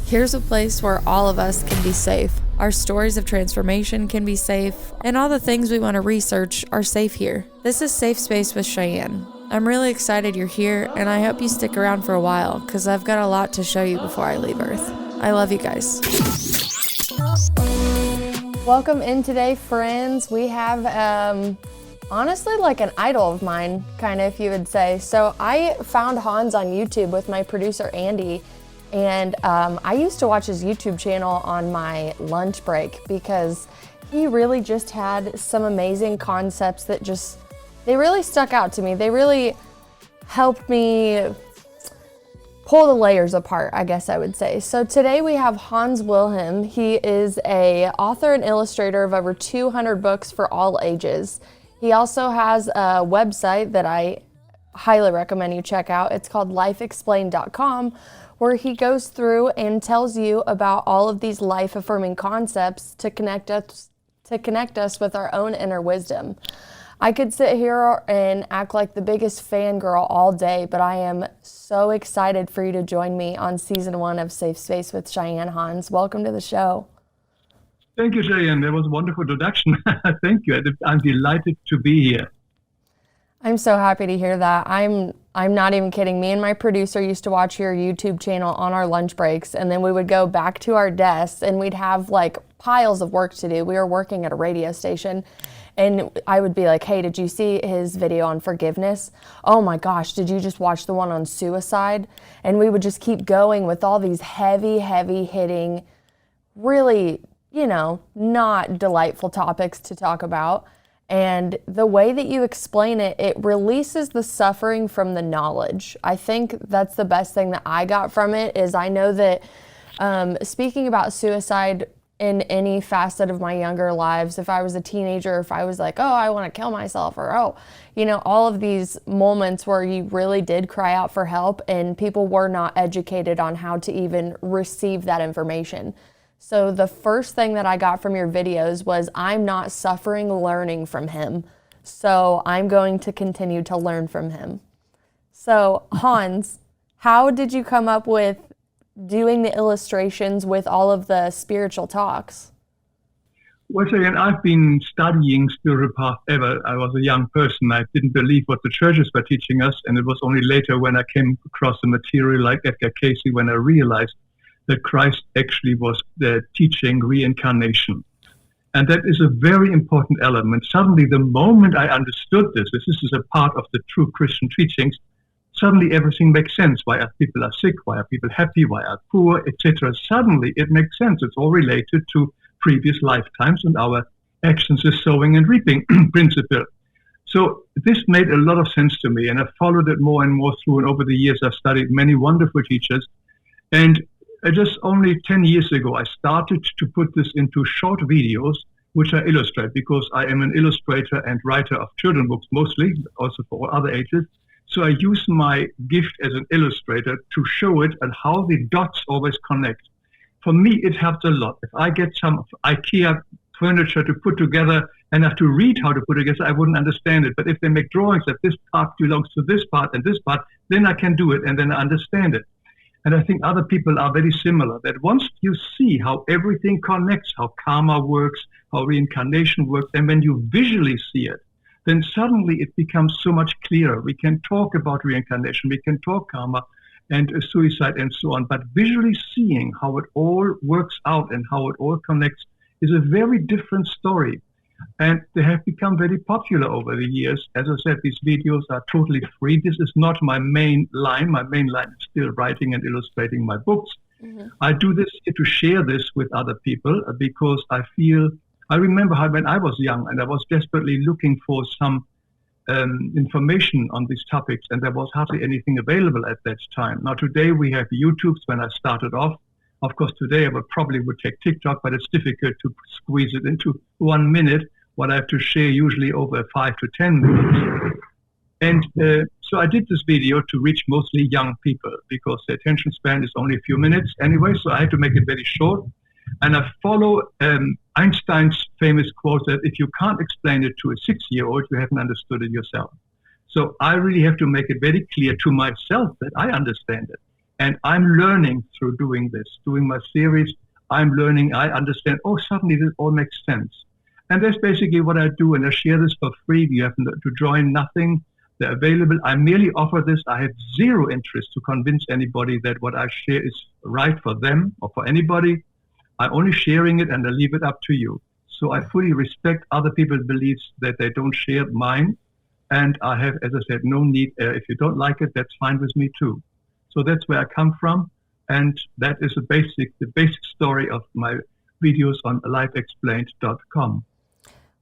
Here's a place where all of us can be safe. Our stories of transformation can be safe, and all the things we want to research are safe here. This is Safe Space with Cheyenne. I'm really excited you're here, and I hope you stick around for a while, because I've got a lot to show you before I leave Earth. I love you guys. Welcome in today, friends. We have, honestly, like an idol of mine, kind of, if you would say. So I found Hans on YouTube with my producer, Andy, and I used to watch his YouTube channel on my lunch break because he really just had some amazing concepts that they really stuck out to me. They really helped me pull the layers apart, I guess I would say. So today we have Hans Wilhelm. He is an author and illustrator of over 200 books for all ages. He also has a website that I highly recommend you check out. It's called lifeexplained.com, where he goes through and tells you about all of these life-affirming concepts to connect us with our own inner wisdom. I could sit here and act like the biggest fangirl all day, but I am so excited for you to join me on season 1 of Safe Space with Cheyenne. Hans, welcome to the show. Thank you, Cheyenne. That was a wonderful introduction. Thank you. I'm delighted to be here. I'm so happy to hear that. I'm not even kidding. Me and my producer used to watch your YouTube channel on our lunch breaks, and then we would go back to our desks and we'd have like piles of work to do. We were working at a radio station, and I would be like, hey, did you see his video on forgiveness? Oh my gosh, did you just watch the one on suicide? And we would just keep going with all these heavy hitting, really, not delightful topics to talk about. And the way that you explain it, it releases the suffering from the knowledge. I think that's the best thing that I got from it. Is I know that speaking about suicide in any facet of my younger lives, if I was a teenager, if I was like, oh, I want to kill myself, or all of these moments where you really did cry out for help and people were not educated on how to even receive that information. So the first thing that I got from your videos was, I'm not suffering learning from him, so I'm going to continue to learn from him. So Hans, how did you come up with doing the illustrations with all of the spiritual talks? Well, again, I've been studying spiritual path ever. I was a young person. I didn't believe what the churches were teaching us, and it was only later when I came across a material like Edgar Cayce when I realized that Christ actually was teaching reincarnation. And that is a very important element. Suddenly, the moment I understood this is a part of the true Christian teachings, suddenly everything makes sense. Why are people sick? Why are people happy? Why are poor? Etc. Suddenly, it makes sense. It's all related to previous lifetimes and our actions is sowing and reaping principle. So this made a lot of sense to me, and I followed it more and more through. And over the years, I've studied many wonderful teachers. And just only 10 years ago, I started to put this into short videos, which I illustrate, because I am an illustrator and writer of children's books mostly, also for all other ages. So I use my gift as an illustrator to show it and how the dots always connect. For me, it helps a lot. If I get some IKEA furniture to put together and have to read how to put it together, I wouldn't understand it. But if they make drawings that this part belongs to this part and this part, then I can do it and then I understand it. And I think other people are very similar, that once you see how everything connects, how karma works, how reincarnation works, and when you visually see it, then suddenly it becomes so much clearer. We can talk about reincarnation, we can talk karma and suicide and so on, but visually seeing how it all works out and how it all connects is a very different story. And they have become very popular over the years. As I said, these videos are totally free. This is not my main line. My main line is still writing and illustrating my books. Mm-hmm. I do this to share this with other people because I remember how when I was young and I was desperately looking for some information on these topics, and there was hardly anything available at that time. Now today we have YouTubes. When I started off, of course, today I would take TikTok, but it's difficult to squeeze it into 1 minute, what I have to share usually over 5 to 10 minutes. And so I did this video to reach mostly young people because the attention span is only a few minutes anyway, so I had to make it very short. And I follow Einstein's famous quote that if you can't explain it to a 6-year-old, you haven't understood it yourself. So I really have to make it very clear to myself that I understand it. And I'm learning through doing this, doing my series. I'm learning, I understand, oh, suddenly this all makes sense. And that's basically what I do. And I share this for free. You have to join nothing. They're available. I merely offer this. I have zero interest to convince anybody that what I share is right for them or for anybody. I'm only sharing it and I leave it up to you. So I fully respect other people's beliefs that they don't share mine. And I have, as I said, no need. If you don't like it, that's fine with me too. So that's where I come from. And that is the basic story of my videos on lifeexplained.com.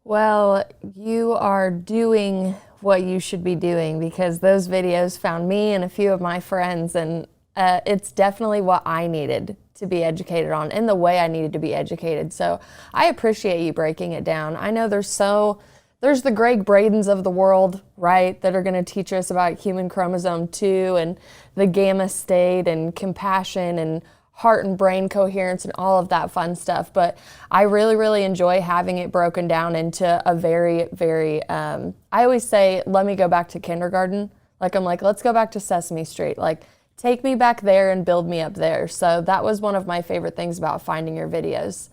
Well, you are doing what you should be doing, because those videos found me and a few of my friends, and it's definitely what I needed to be educated on and the way I needed to be educated. So I appreciate you breaking it down. I know there's the Greg Bradens of the world, right, that are going to teach us about human chromosome 2 and the gamma state and compassion and heart and brain coherence and all of that fun stuff. But I really, really enjoy having it broken down into a very, very, I always say, let me go back to kindergarten. I'm like, let's go back to Sesame Street. Like, take me back there and build me up there. So that was one of my favorite things about finding your videos.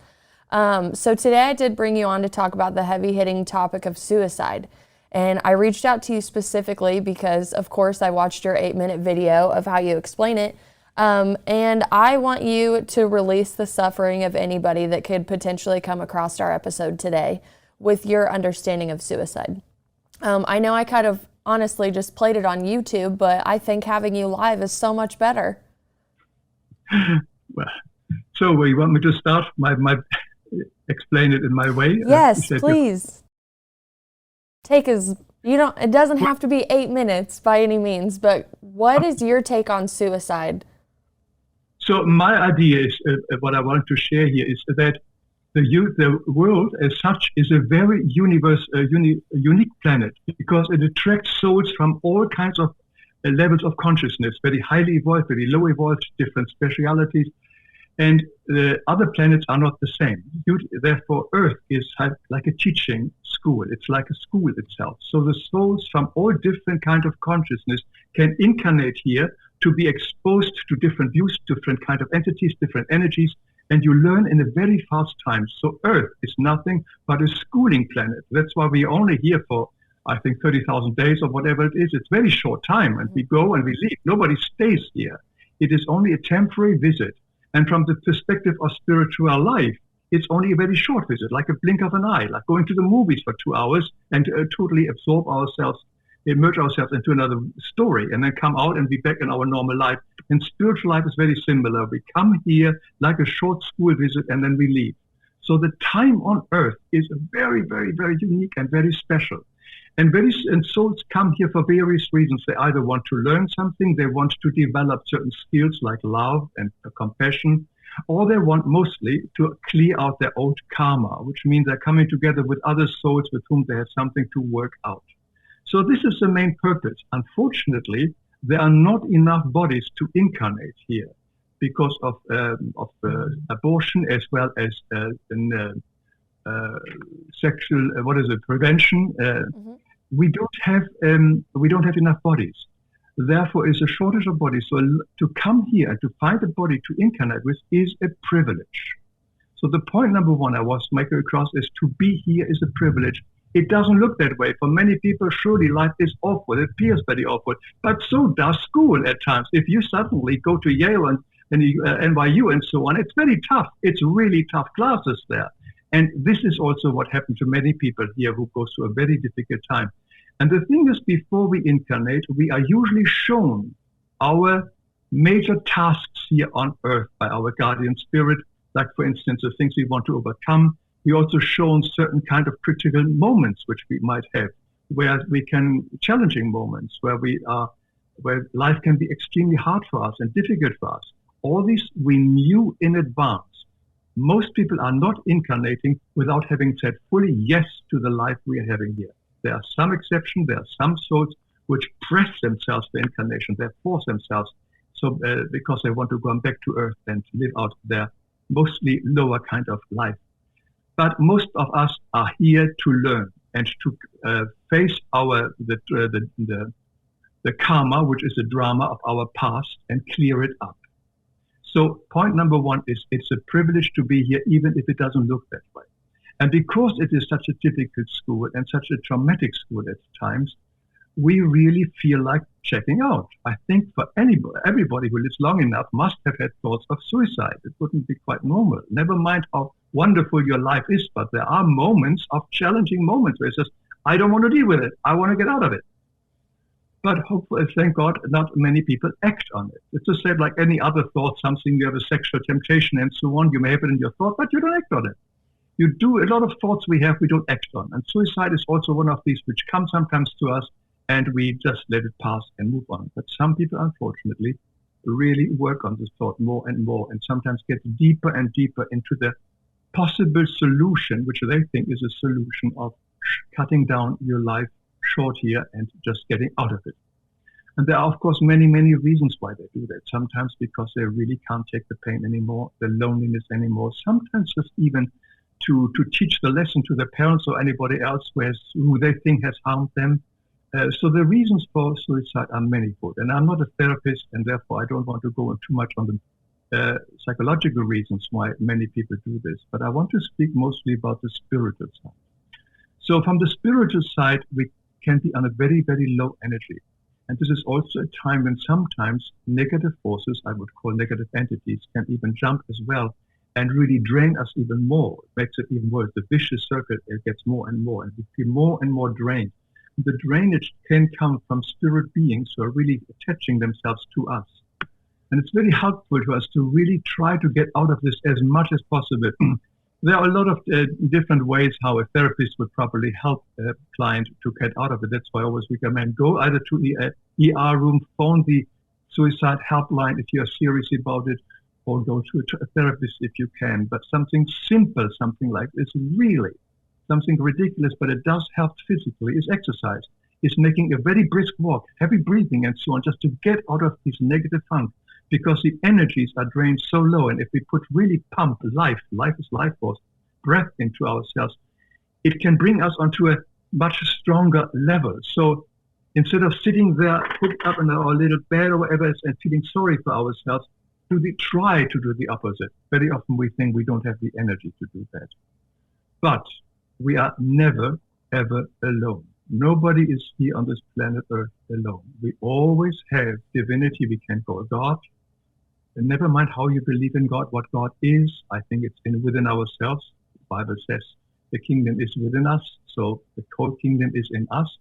So today I did bring you on to talk about the heavy-hitting topic of suicide. And I reached out to you specifically because, of course, I watched your 8-minute video of how you explain it. And I want you to release the suffering of anybody that could potentially come across our episode today with your understanding of suicide. I know I kind of honestly just played it on YouTube, but I think having you live is so much better. Well, so you want me to start explain it in my way? Yes, please. It doesn't have to be 8 minutes by any means, but what is your take on suicide? So my idea is, what I want to share here is that the world as such is a very unique planet, because it attracts souls from all kinds of levels of consciousness, very highly evolved, very low evolved, different specialities. And the other planets are not the same. Therefore, Earth is like a teaching school. It's like a school itself. So the souls from all different kinds of consciousness can incarnate here to be exposed to different views, different kinds of entities, different energies, and you learn in a very fast time. So Earth is nothing but a schooling planet. That's why we're only here for, I think, 30,000 days or whatever it is. It's very short time, and we go and we leave. Nobody stays here. It is only a temporary visit. And from the perspective of spiritual life, it's only a very short visit, like a blink of an eye, like going to the movies for 2 hours and totally absorb ourselves, immerse ourselves into another story, and then come out and be back in our normal life. And spiritual life is very similar. We come here like a short school visit and then we leave. So the time on Earth is very, very, very unique and very special. And souls come here for various reasons. They either want to learn something, they want to develop certain skills like love and compassion, or they want mostly to clear out their old karma, which means they're coming together with other souls with whom they have something to work out. So this is the main purpose. Unfortunately, there are not enough bodies to incarnate here because of abortion, as well as sexual prevention. We don't have enough bodies. Therefore, is a shortage of bodies. So to come here and to find a body to incarnate with is a privilege. So the point number one I want to make across is to be here is a privilege. It doesn't look that way. For many people, surely life is awful. It appears very awful. But so does school at times. If you suddenly go to Yale and NYU and so on, it's very tough. It's really tough classes there. And this is also what happened to many people here who go through a very difficult time. And the thing is, before we incarnate, we are usually shown our major tasks here on Earth by our guardian spirit, like, for instance, the things we want to overcome. We also shown certain kind of critical moments which we might have, where challenging moments, where life can be extremely hard for us and difficult for us. All these we knew in advance. Most people are not incarnating without having said fully yes to the life we are having here. There are some exceptions. There are some souls which press themselves for incarnation. They force themselves because they want to go back to Earth and live out their mostly lower kind of life. But most of us are here to learn and to face the karma, which is the drama of our past, and clear it up. So point number one is it's a privilege to be here, even if it doesn't look that way. And because it is such a difficult school and such a traumatic school at times, we really feel like checking out. I think for everybody who lives long enough must have had thoughts of suicide. It wouldn't be quite normal. Never mind how wonderful your life is, but there are moments of challenging moments where it says, I don't want to deal with it. I want to get out of it. But hopefully, thank God, not many people act on it. It's just said like any other thought, something, you have a sexual temptation and so on. You may have it in your thought, but you don't act on it. You do a lot of thoughts we don't act on. And suicide is also one of these which come sometimes to us and we just let it pass and move on. But some people, unfortunately, really work on this thought more and more and sometimes get deeper and deeper into the possible solution, which they think is a solution of cutting down your life short here and just getting out of it. And there are, of course, many, many reasons why they do that. Sometimes because they really can't take the pain anymore, the loneliness anymore. Sometimes just even to teach the lesson to their parents or anybody else who they think has harmed them. So the reasons for suicide are manifold. And I'm not a therapist, and therefore I don't want to go in too much on the psychological reasons why many people do this. But I want to speak mostly about the spiritual side. So from the spiritual side, we can be on a very, very low energy. And this is also a time when sometimes negative forces, I would call negative entities, can even jump as well and really drain us even more. It makes it even worse. The vicious circle, it gets more and more, and we feel more and more drained. The drainage can come from spirit beings who are really attaching themselves to us. And it's very helpful to us to really try to get out of this as much as possible. There are a lot of different ways how a therapist would probably help a client to get out of it. That's why I always recommend go either to the ER room, phone the suicide helpline if you're serious about it, or go to a therapist if you can. But something simple, something like this, really something ridiculous, but it does help physically, is exercise. Is making a very brisk walk, heavy breathing and so on, just to get out of this negative funk, because the energies are drained so low. And if we pump life is life force, breath into ourselves, it can bring us onto a much stronger level. So instead of sitting there, put up in our little bed or whatever and feeling sorry for ourselves, try to do the opposite. Very often we think we don't have the energy to do that. But we are never, ever alone. Nobody is here on this planet Earth alone. We always have divinity. We can call God. And never mind how you believe in God, what God is. I think it's within ourselves. The Bible says the kingdom is within us. So the whole kingdom is in us.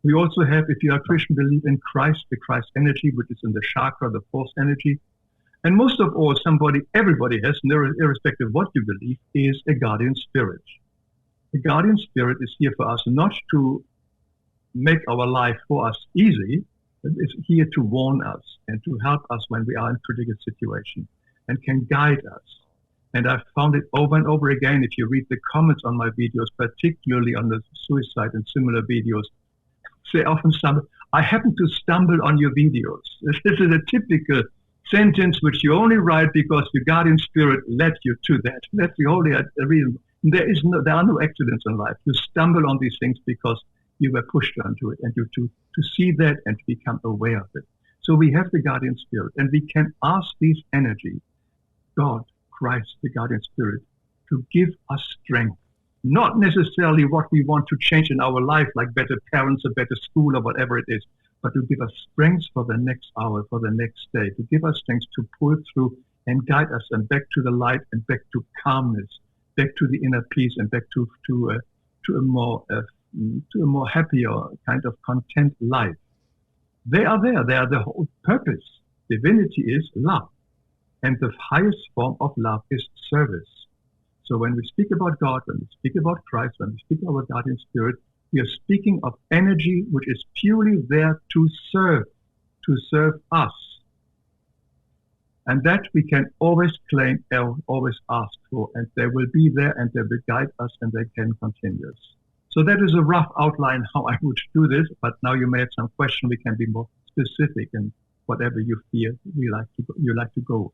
We also have, if you are Christian, believe in Christ, the Christ energy, which is in the chakra, the force energy. And most of all, everybody has, irrespective of what you believe, is a guardian spirit. The guardian spirit is here for us not to make our life for us easy, but is here to warn us and to help us when we are in critical situation and can guide us. And I've found it over and over again, if you read the comments on my videos, particularly on the suicide and similar videos, they often stumble. I happen to stumble on your videos. This is a typical sentence which you only write because your guardian spirit led you to that. That's the only reason. There are no accidents in life. You stumble on these things because you were pushed onto it, and you to see that and to become aware of it. So we have the guardian spirit, and we can ask these energies, God, Christ, the guardian spirit, to give us strength. Not necessarily what we want to change in our life, like better parents, a better school, or whatever it is, but to give us strength for the next hour, for the next day, to give us strength to pull through and guide us and back to the light and back to calmness, back to the inner peace and back to a more happier kind of content life. They are there. They are the whole purpose. Divinity is love. And the highest form of love is service. So when we speak about God, when we speak about Christ, when we speak about guardian spirit, we are speaking of energy which is purely there to serve us. And that we can always claim, always ask for, and they will be there and they will guide us and they can continue us. So that is a rough outline how I would do this, but now you may have some question. We can be more specific in whatever you feel you like to go.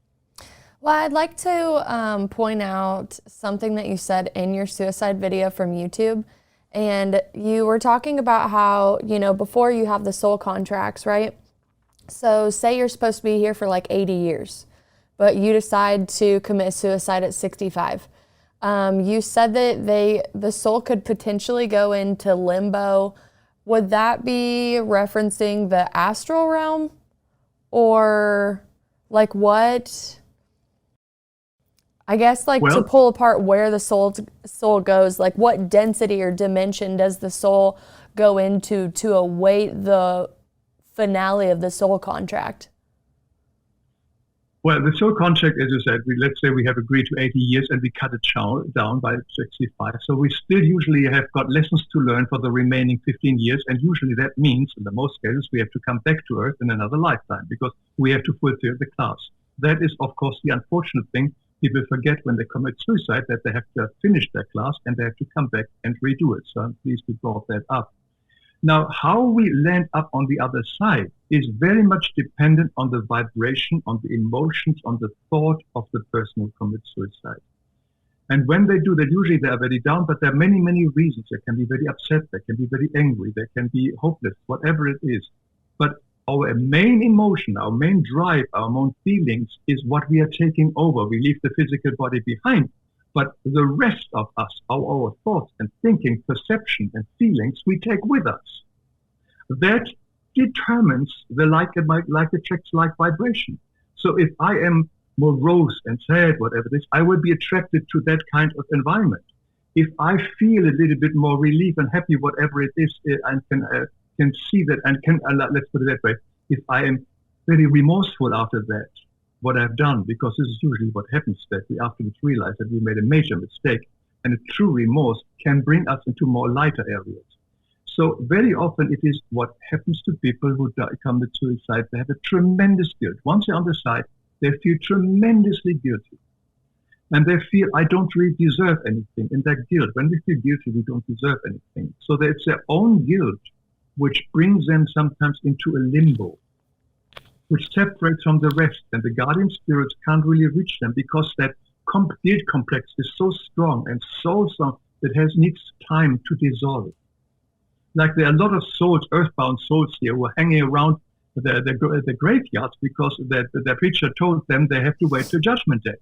Well, I'd like to point out something that you said in your suicide video from YouTube. And you were talking about how, before you have the soul contracts, right? So say you're supposed to be here for like 80 years. but you decide to commit suicide at 65. You said that the soul could potentially go into limbo. Would that be referencing the astral realm? Or like what? I guess like to pull apart where the soul goes, like what density or dimension does the soul go into to await the finale of the soul contract? Well, the soul contract, as you said, let's say we have agreed to 80 years and we cut it down by 65. So we still usually have got lessons to learn for the remaining 15 years. And usually that means, in the most cases, we have to come back to Earth in another lifetime because we have to fulfill the class. That is, of course, the unfortunate thing. People forget when they commit suicide that they have to finish their class and they have to come back and redo it. So I'm pleased we brought that up. Now, how we land up on the other side is very much dependent on the vibration, on the emotions, on the thought of the person who commits suicide. And when they do that, usually they are very down, but there are many, many reasons. They can be very upset, they can be very angry, they can be hopeless, whatever it is. But our main emotion, our main drive, our main feelings is what we are taking over. We leave the physical body behind. But the rest of us, our thoughts and thinking, perception and feelings, we take with us. That determines the like attracts like vibration. So if I am morose and sad, whatever it is, I will be attracted to that kind of environment. If I feel a little bit more relief and happy, whatever it is, and can see that and can, let's put it that way, if I am very remorseful after that, what I've done, because this is usually what happens, that we afterwards realize that we made a major mistake, and a true remorse can bring us into more lighter areas. So very often it is what happens to people who commit suicide. They have a tremendous guilt. Once they're on the side, they feel tremendously guilty. And they feel, I don't really deserve anything. In that guilt, when we feel guilty, we don't deserve anything. So that it's their own guilt which brings them sometimes into a limbo, which separates from the rest, and the guardian spirits can't really reach them because that guilt complex is so strong and so strong that it needs time to dissolve. Like there are a lot of souls, earthbound souls here, who are hanging around the graveyards because the preacher told them they have to wait till Judgment Day.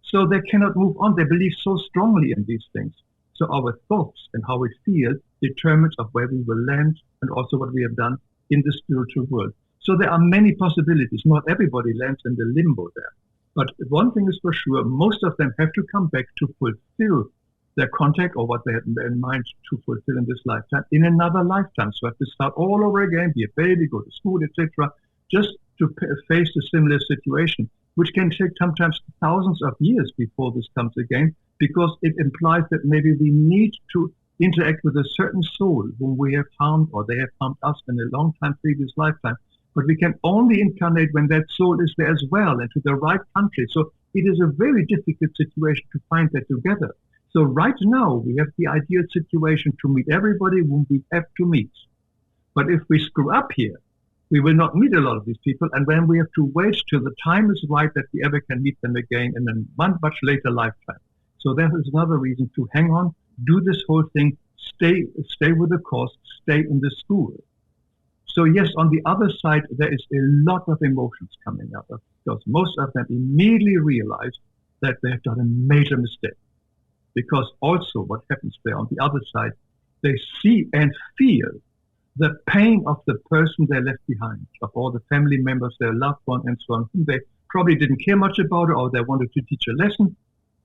So they cannot move on. They believe so strongly in these things. So our thoughts and how we feel determines of where we will land and also what we have done in the spiritual world. So there are many possibilities. Not everybody lands in the limbo there. But one thing is for sure, most of them have to come back to fulfill their contact or what they had in mind to fulfill in this lifetime, in another lifetime. So have to start all over again, be a baby, go to school, etc., just to face a similar situation, which can take sometimes thousands of years before this comes again, because it implies that maybe we need to interact with a certain soul whom we have harmed or they have harmed us in a long time previous lifetime. But we can only incarnate when that soul is there as well and to the right country. So it is a very difficult situation to find that together. So right now we have the ideal situation to meet everybody whom we have to meet. But if we screw up here, we will not meet a lot of these people. And then we have to wait till the time is right that we ever can meet them again in a much later lifetime. So that is another reason to hang on, do this whole thing, stay with the course, stay in the school. So yes, on the other side, there is a lot of emotions coming up because most of them immediately realize that they have done a major mistake. Because also what happens there on the other side, they see and feel the pain of the person they left behind, of all the family members, their loved one, and so on, whom they probably didn't care much about or they wanted to teach a lesson.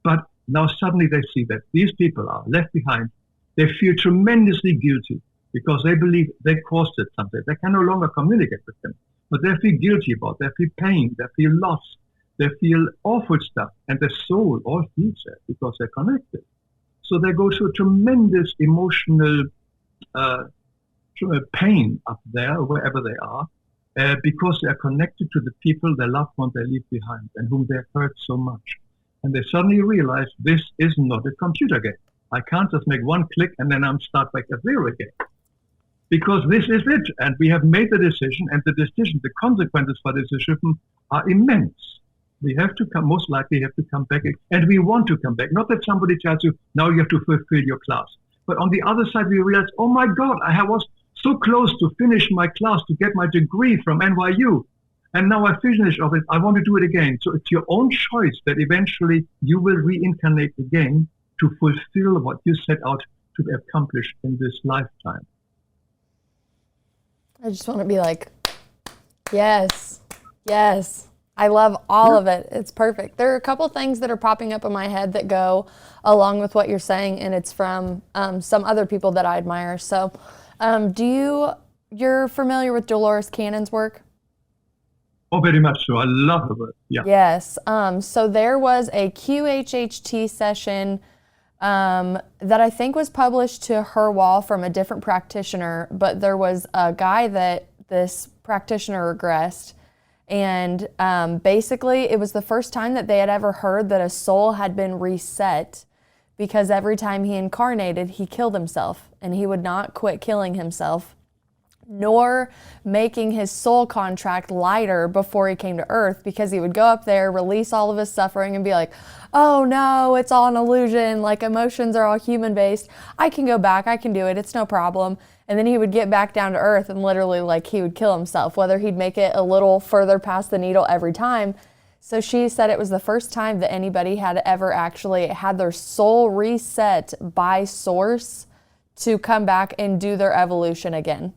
But now suddenly they see that these people are left behind. They feel tremendously guilty because they believe they caused it something. They can no longer communicate with them, but they feel guilty about it. They feel pain, they feel loss, they feel awful stuff, and their soul all feels that because they're connected. So they go through tremendous emotional pain up there, wherever they are, because they are connected to the people, their loved ones they leave behind and whom they have hurt so much. And they suddenly realize this is not a computer game. I can't just make one click and then I'm start back at zero again. Because this is it. And we have made the decision, and the decision, the consequences for this decision are immense. We have to come, most likely have to come back, and we want to come back. Not that somebody tells you, now you have to fulfill your class. But on the other side, we realize, oh my God, I was so close to finish my class, to get my degree from NYU. And now I finished of it. I want to do it again. So it's your own choice that eventually you will reincarnate again to fulfill what you set out to accomplish in this lifetime. I just want to be like, yes, yes. I love all of it. It's perfect. There are a couple things that are popping up in my head that go along with what you're saying, and it's from some other people that I admire. So you're familiar with Dolores Cannon's work? Oh, very much so. I love her work. Yeah. Yes. So there was a QHHT session that I think was published to her wall from a different practitioner, but there was a guy that this practitioner regressed. And basically, it was the first time that they had ever heard that a soul had been reset, because every time he incarnated, he killed himself, and he would not quit killing himself, nor making his soul contract lighter before he came to Earth, because he would go up there, release all of his suffering, and be like, oh no, it's all an illusion, like emotions are all human-based, I can go back, I can do it, it's no problem. And then he would get back down to Earth and literally like he would kill himself, whether he'd make it a little further past the needle every time. So she said it was the first time that anybody had ever actually had their soul reset by source to come back and do their evolution again.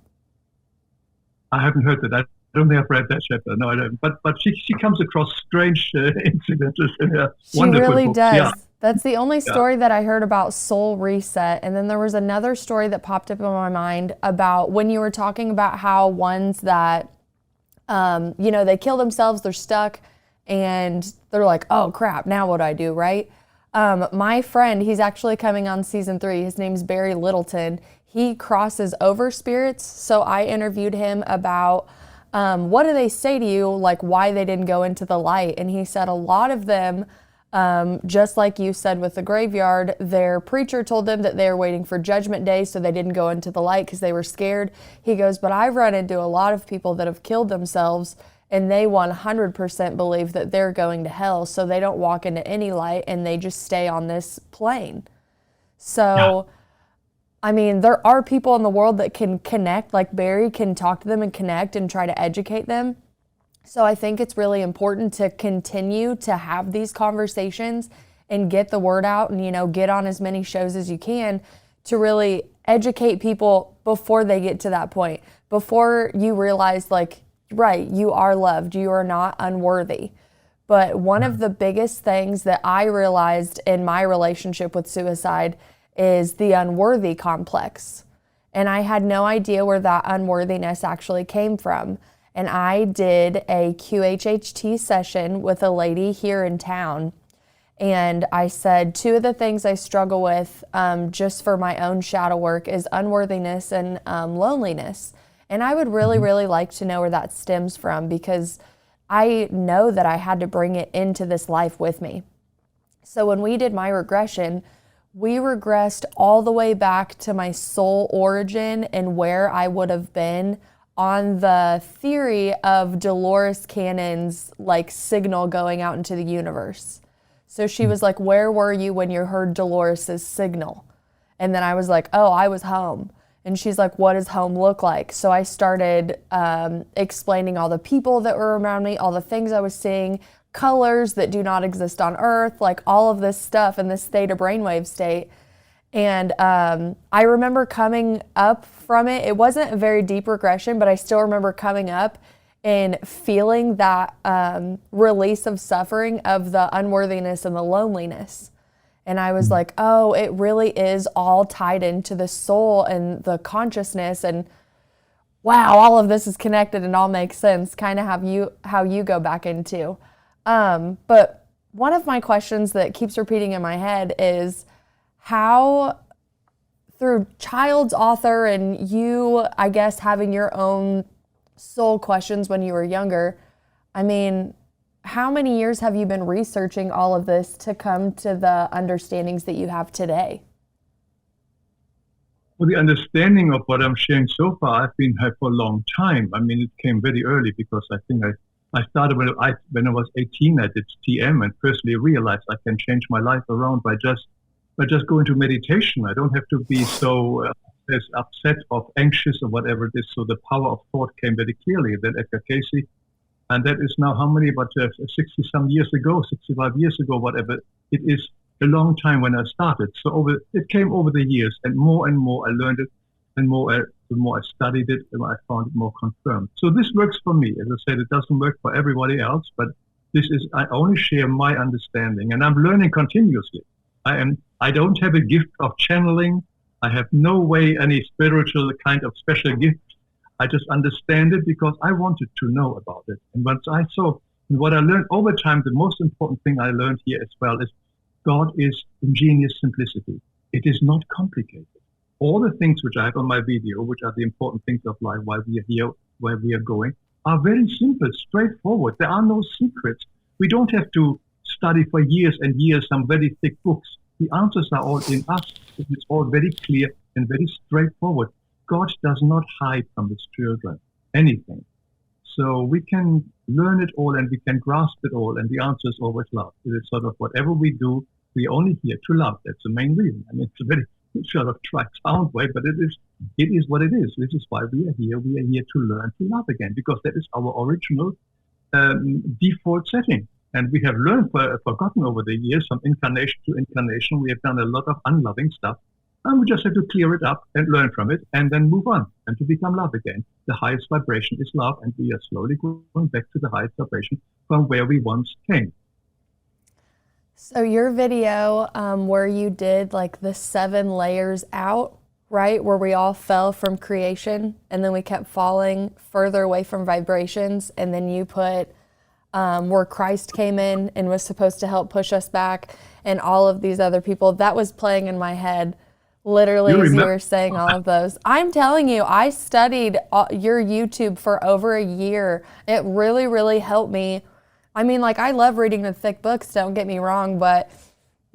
I haven't heard that. I don't think I've read that chapter. No, I don't. But she comes across strange incidents in her wonderful She really books. does. Yeah. That's the only story that I heard about soul reset. And then there was another story that popped up in my mind about when you were talking about how ones that, they kill themselves, they're stuck, and they're like, oh crap, now what do I do, right? My friend, he's actually coming on season 3. His name's Barry Littleton. He crosses over spirits. So I interviewed him about what do they say to you, like why they didn't go into the light. And he said a lot of them, just like you said with the graveyard, their preacher told them that they were waiting for Judgment Day, so they didn't go into the light because they were scared. He goes, but I've run into a lot of people that have killed themselves, and they 100% believe that they're going to hell, so they don't walk into any light, and they just stay on this plane. So, yeah. I mean, there are people in the world that can connect, like Barry can talk to them and connect and try to educate them. So I think it's really important to continue to have these conversations and get the word out and, get on as many shows as you can to really educate people before they get to that point, before you realize, like, right, you are loved, you are not unworthy. But one of the biggest things that I realized in my relationship with suicide is the unworthy complex. And I had no idea where that unworthiness actually came from. And I did a QHHT session with a lady here in town. And I said, 2 of the things I struggle with just for my own shadow work is unworthiness and loneliness. And I would really, really like to know where that stems from, because I know that I had to bring it into this life with me. So when we did my regression, we regressed all the way back to my soul origin and where I would have been on the theory of Dolores Cannon's like signal going out into the universe. So she was like, where were you when you heard Dolores's signal? And then I was like, oh, I was home. And she's like, what does home look like? So I started explaining all the people that were around me, all the things I was seeing, colors that do not exist on Earth, like all of this stuff in this theta brainwave state. And I remember coming up from it. It wasn't a very deep regression, but I still remember coming up and feeling that release of suffering, of the unworthiness and the loneliness. And I was like, oh, it really is all tied into the soul and the consciousness. And wow, all of this is connected and all makes sense, kind of how you go back into. But one of my questions that keeps repeating in my head is how, through child's author and you, I guess, having your own soul questions when you were younger, I mean, how many years have you been researching all of this to come to the understandings that you have today? Well, the understanding of what I'm sharing so far, I've been had for a long time. I mean, it came very early because I think I started when I was 18. I did TM and personally realized I can change my life around by just going to meditation. I don't have to be so as upset or anxious or whatever it is. So the power of thought came very clearly. Then Edgar Casey, And that is now how many, about 60 some years ago, 65 years ago, whatever. It is a long time when I started. So it came over the years, and more I learned it, and the more I studied it, the more I found it more confirmed. So this works for me. As I said, it doesn't work for everybody else, but I only share my understanding, and I'm learning continuously. I don't have a gift of channeling. I have no way any spiritual kind of special gift. I just understand it because I wanted to know about it. And once I saw, and what I learned over time, the most important thing I learned here as well is God is ingenious simplicity. It is not complicated. All the things which I have on my video, which are the important things of life, why we are here, where we are going, are very simple, straightforward. There are no secrets. We don't have to study for years and years some very thick books. The answers are all in us. It's all very clear and very straightforward. God does not hide from his children anything. So we can learn it all and we can grasp it all, and the answer is always love. It is sort of whatever we do, we are only here to love. That's the main reason. I mean, it's a very sort of sound way, but it is what it is. This is why we are here. We are here to learn to love again, because that is our original default setting. And we have learned, forgotten over the years, from incarnation to incarnation, we have done a lot of unloving stuff. And we just have to clear it up and learn from it and then move on and to become love again. The highest vibration is love, and we are slowly going back to the highest vibration from where we once came. So your video where you did like the 7 layers out, right? Where we all fell from creation and then we kept falling further away from vibrations. And then you put where Christ came in and was supposed to help push us back, and all of these other people. That was playing in my head literally as you were saying all of those. I'm telling you, I studied your YouTube for over a year. It really, really helped me. I mean, like, I love reading the thick books, don't get me wrong, but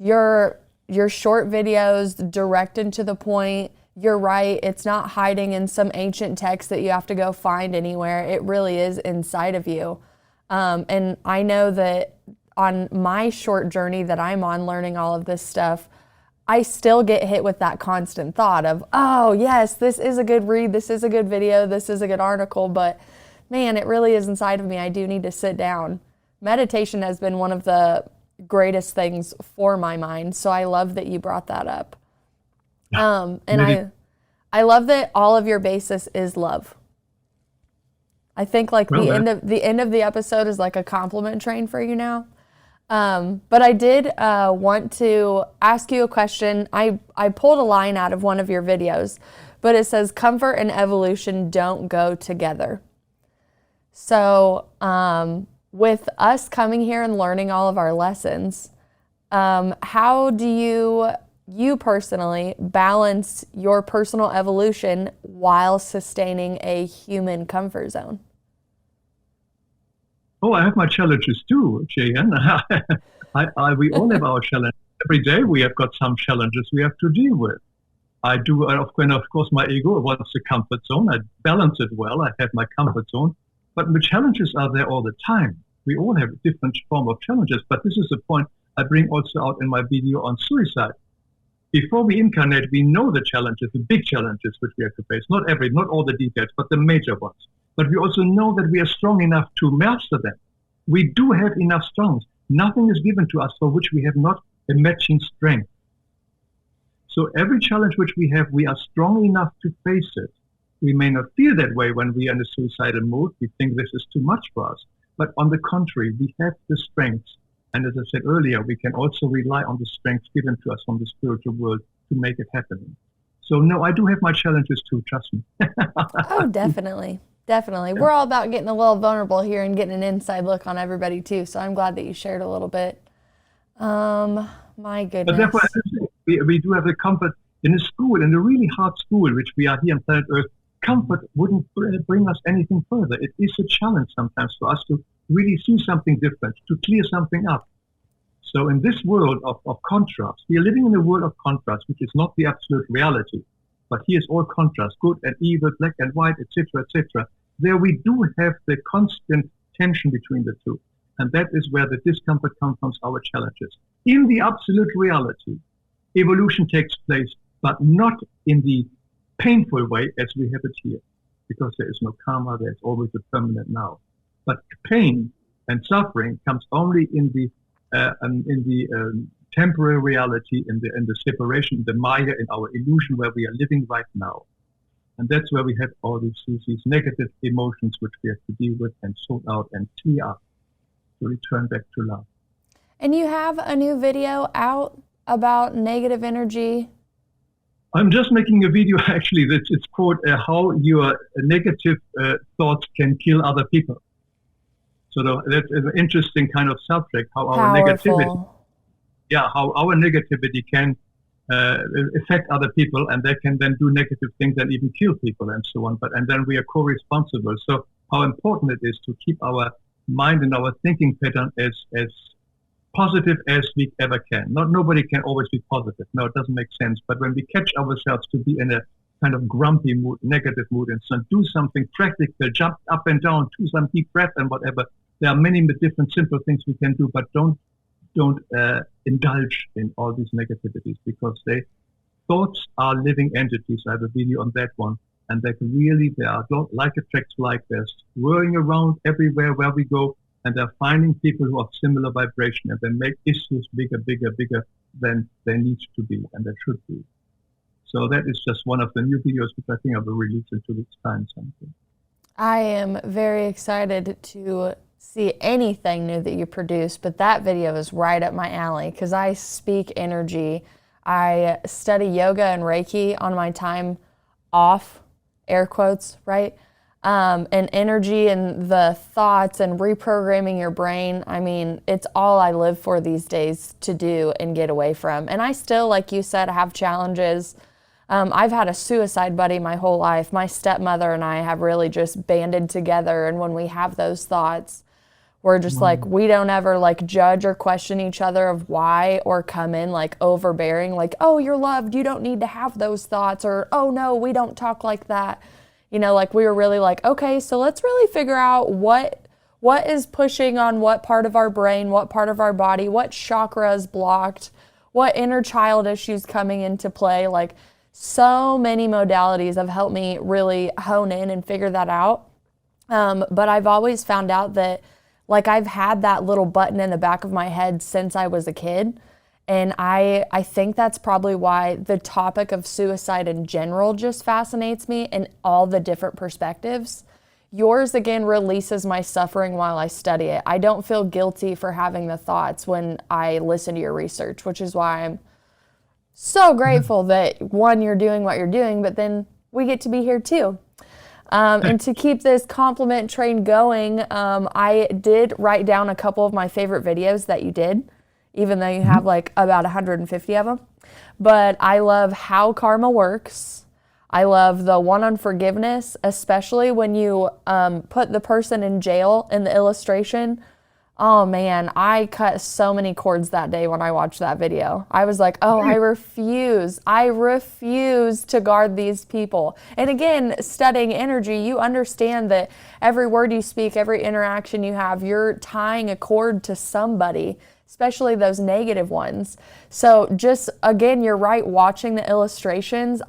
your short videos, direct and to the point, you're right. It's not hiding in some ancient text that you have to go find anywhere. It really is inside of you. And I know that on my short journey that I'm on learning all of this stuff, I still get hit with that constant thought of, oh yes, this is a good read, this is a good video, this is a good article, but man, it really is inside of me. I do need to sit down. Meditation has been one of the greatest things for my mind, so I love that you brought that up. And I love that all of your basis is love. I think like the end of the episode is like a compliment train for you now. But I did want to ask you a question. I pulled a line out of one of your videos, but it says comfort and evolution don't go together. So with us coming here and learning all of our lessons, how do you personally balance your personal evolution while sustaining a human comfort zone? Oh, I have my challenges too, Jan. We all have our challenges. Every day we have got some challenges we have to deal with. I do, of course, my ego wants a comfort zone. I balance it well. I have my comfort zone. But the challenges are there all the time. We all have a different form of challenges. But this is the point I bring also out in my video on suicide. Before we incarnate, we know the challenges, the big challenges which we have to face. Not all the details, but the major ones. But we also know that we are strong enough to master them. We do have enough strength. Nothing is given to us for which we have not a matching strength. So every challenge which we have, we are strong enough to face it. We may not feel that way when we are in a suicidal mood. We think this is too much for us. But on the contrary, we have the strength. And as I said earlier, we can also rely on the strength given to us from the spiritual world to make it happen. So no, I do have my challenges too, trust me. Oh, definitely. Definitely. Yeah. We're all about getting a little vulnerable here and getting an inside look on everybody too. So I'm glad that you shared a little bit. My goodness. But therefore, we do have the comfort in a school, in a really hard school, which we are here on planet Earth. Comfort wouldn't bring us anything further. It is a challenge sometimes for us to really see something different, to clear something up. So in this world of contrast, we are living in a world of contrast, which is not the absolute reality. But here's all contrast, good and evil, black and white, etc., etc. There we do have the constant tension between the two. And that is where the discomfort comes from our challenges. In the absolute reality, evolution takes place, but not in the painful way as we have it here. Because there is no karma, there's always a permanent now. But pain and suffering comes only in the temporary reality, in the separation, the Maya, in our illusion where we are living right now. And that's where we have all these negative emotions which we have to deal with and sort out and clear up to return back to love. And you have a new video out about negative energy. I'm just making a video actually that it's called how your negative thoughts can kill other people. So that's an interesting kind of subject, how our negativity, how our negativity can affect other people, and they can then do negative things and even kill people and so on. And then we are co-responsible. So how important it is to keep our mind and our thinking pattern as positive as we ever can. Nobody can always be positive. No, it doesn't make sense. But when we catch ourselves to be in a kind of grumpy mood, negative mood, and so do something practical, jump up and down, do some deep breath and whatever. There are many different simple things we can do, but don't indulge in all these negativities, because thoughts are living entities. I have a video on that one, and they are like attracts like. They're whirling around everywhere where we go, and they're finding people who have similar vibration, and they make issues bigger than they need to be and they should be. So that is just one of the new videos which I think I will release in 2 weeks' time. Something. I am very excited to see anything new that you produce, but that video is right up my alley because I speak energy. I study yoga and Reiki on my time off, air quotes, right? And energy and the thoughts and reprogramming your brain. I mean, it's all I live for these days to do and get away from. And I still, like you said, have challenges. I've had a suicide buddy my whole life. My stepmother and I have really just banded together. And when we have those thoughts, we're just like, we don't ever like judge or question each other of why, or come in like overbearing, like, oh, you're loved, you don't need to have those thoughts, or, oh no, we don't talk like that. You know, like we were really like, okay, so let's really figure out what is pushing on what part of our brain, what part of our body, what chakra is blocked, what inner child issues coming into play. Like so many modalities have helped me really hone in and figure that out. But I've always found out that like I've had that little button in the back of my head since I was a kid. And I think that's probably why the topic of suicide in general just fascinates me and all the different perspectives. Yours, again, releases my suffering while I study it. I don't feel guilty for having the thoughts when I listen to your research, which is why I'm so grateful that, one, you're doing what you're doing, but then we get to be here too. And to keep this compliment train going, I did write down a couple of my favorite videos that you did, even though you have like about 150 of them. But I love how karma works. I love the one on forgiveness, especially when you put the person in jail in the illustration. Oh man, I cut so many cords that day when I watched that video. I was like, oh, I refuse to guard these people. And again, studying energy, you understand that every word you speak, every interaction you have, you're tying a cord to somebody, especially those negative ones. So just, again, you're right, watching the illustrations,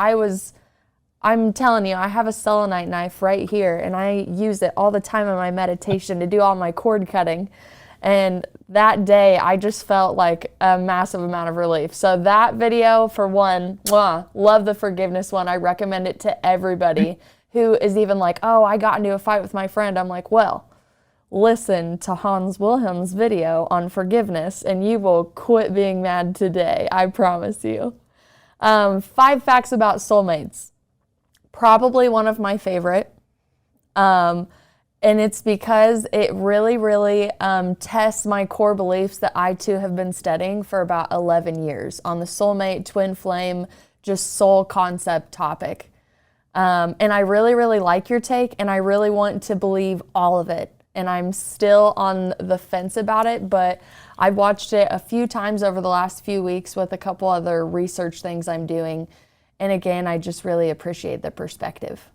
I'm telling you, I have a selenite knife right here, and I use it all the time in my meditation to do all my cord cutting. And that day, I just felt like a massive amount of relief. So that video, for one, love the forgiveness one. I recommend it to everybody who is even like, oh, I got into a fight with my friend. I'm like, well, listen to Hans Wilhelm's video on forgiveness, and you will quit being mad today. I promise you. 5 facts about soulmates. Probably one of my favorite. And it's because it really tests my core beliefs that I too have been studying for about 11 years on the soulmate, twin flame, just soul concept topic. And I really like your take, and I really want to believe all of it. And I'm still on the fence about it, but I've watched it a few times over the last few weeks with a couple other research things I'm doing. And again, I just really appreciate the perspective.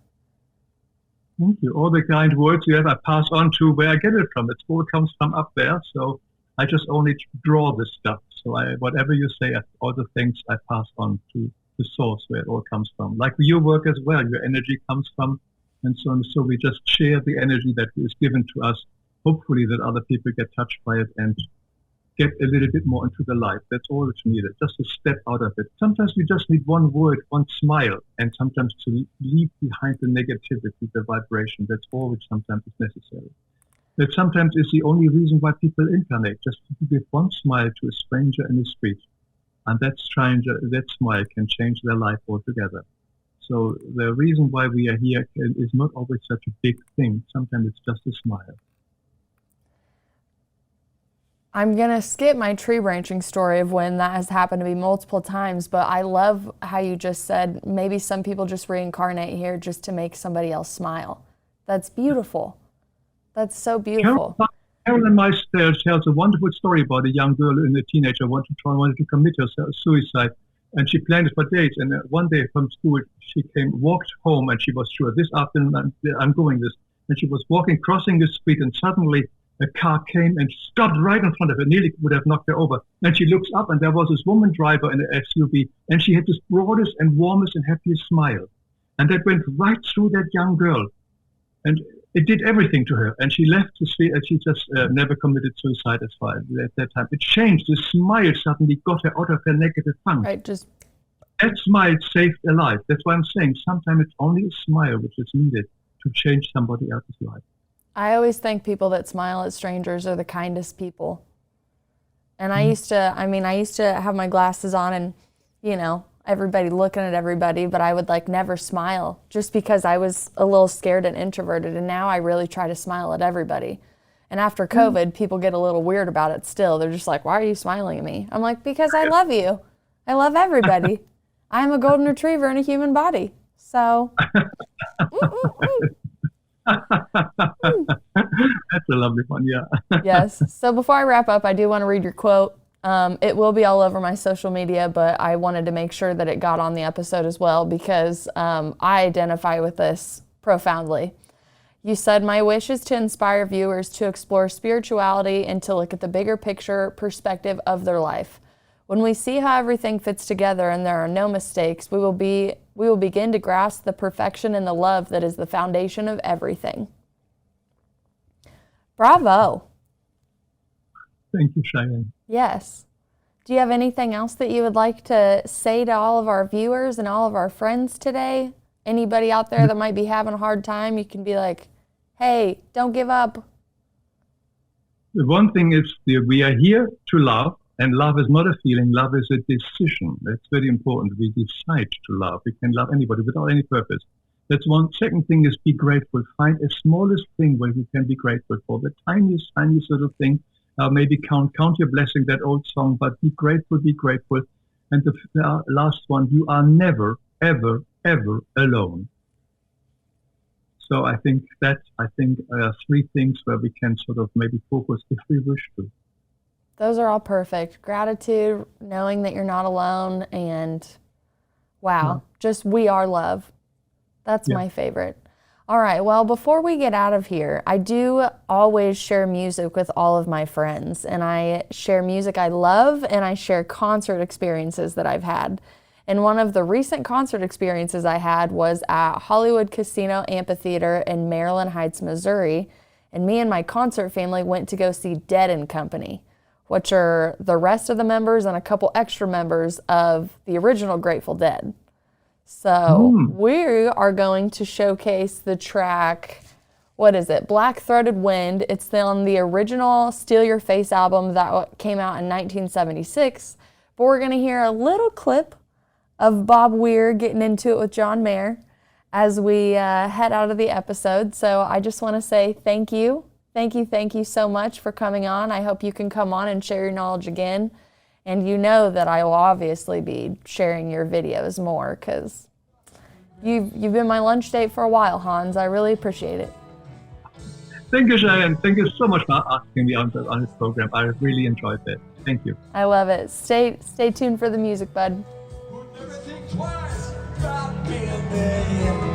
Thank you. All the kind words you have, I pass on to where I get it from. It all comes from up there. So I just only draw this stuff. So whatever you say, all the things I pass on to the source where it all comes from. Like your work as well, your energy comes from, and so on. So we just share the energy that is given to us hopefully that other people get touched by it and get a little bit more into the light. That's all that's needed, just to step out of it. Sometimes we just need one word, one smile, and sometimes to leave behind the negativity, the vibration. That's all which sometimes is necessary. That sometimes is the only reason why people incarnate, just to give one smile to a stranger in the street. And that smile can change their life altogether. So the reason why we are here is not always such a big thing. Sometimes it's just a smile. I'm going to skip my tree branching story of when that has happened to me multiple times, but I love how you just said maybe some people just reincarnate here just to make somebody else smile. That's beautiful. That's so beautiful. Carolyn Mice tells a wonderful story about a young girl and a teenager wanted to commit herself suicide, and she planned it for days. And one day from school, she walked home, and she was sure this afternoon I'm going this. And she was crossing the street, and suddenly a car came and stopped right in front of her, nearly would have knocked her over. And she looks up, and there was this woman driver in an SUV, and she had this broadest and warmest and happiest smile. And that went right through that young girl. And it did everything to her. And she left the street, and she just never committed suicide as far as at that time. It changed. The smile suddenly got her out of her negative funk. Right, that smile saved a life. That's why I'm saying sometimes it's only a smile which is needed to change somebody else's life. I always think people that smile at strangers are the kindest people. And I used to have my glasses on and, everybody looking at everybody, but I would never smile just because I was a little scared and introverted. And now I really try to smile at everybody. And after COVID, people get a little weird about it still. They're just like, why are you smiling at me? I'm like, because I love you. I love everybody. I'm a golden retriever in a human body. So. That's a lovely one, yeah. Yes. So before I wrap up, I do want to read your quote. It will be all over my social media, but I wanted to make sure that it got on the episode as well because I identify with this profoundly. You said, my wish is to inspire viewers to explore spirituality and to look at the bigger picture perspective of their life. When we see how everything fits together and there are no mistakes, we will begin to grasp the perfection and the love that is the foundation of everything. Bravo. Thank you, Cheyenne. Yes. Do you have anything else that you would like to say to all of our viewers and all of our friends today? Anybody out there that might be having a hard time, you can be like, hey, don't give up. The one thing is we are here to love, and love is not a feeling, love is a decision. That's very important. We decide to love. We can love anybody without any purpose. That's one. Second thing is be grateful. Find a smallest thing where you can be grateful for. The tiniest little thing. Maybe count your blessing, that old song, but be grateful, be grateful. And the last one, you are never, ever, ever alone. So I think three things where we can sort of maybe focus if we wish to. Those are all perfect. Gratitude, knowing that you're not alone, and wow, just we are love. That's my favorite. All right, well, before we get out of here, I do always share music with all of my friends, and I share music I love, and I share concert experiences that I've had. And one of the recent concert experiences I had was at Hollywood Casino Amphitheater in Maryland Heights, Missouri, and me and my concert family went to go see Dead & Company, which are the rest of the members and a couple extra members of the original Grateful Dead. So we are going to showcase the track, what is it? Black Throated Wind. It's on the original Steal Your Face album that came out in 1976. But we're going to hear a little clip of Bob Weir getting into it with John Mayer as we head out of the episode. So I just want to say thank you. Thank you so much for coming on. I hope you can come on and share your knowledge again. And you know that I will obviously be sharing your videos more because you've been my lunch date for a while, Hans. I really appreciate it. Thank you, Cheyenne. Thank you so much for asking me on this program. I really enjoyed it. Thank you. I love it. Stay tuned for the music, bud. Never think twice about being there.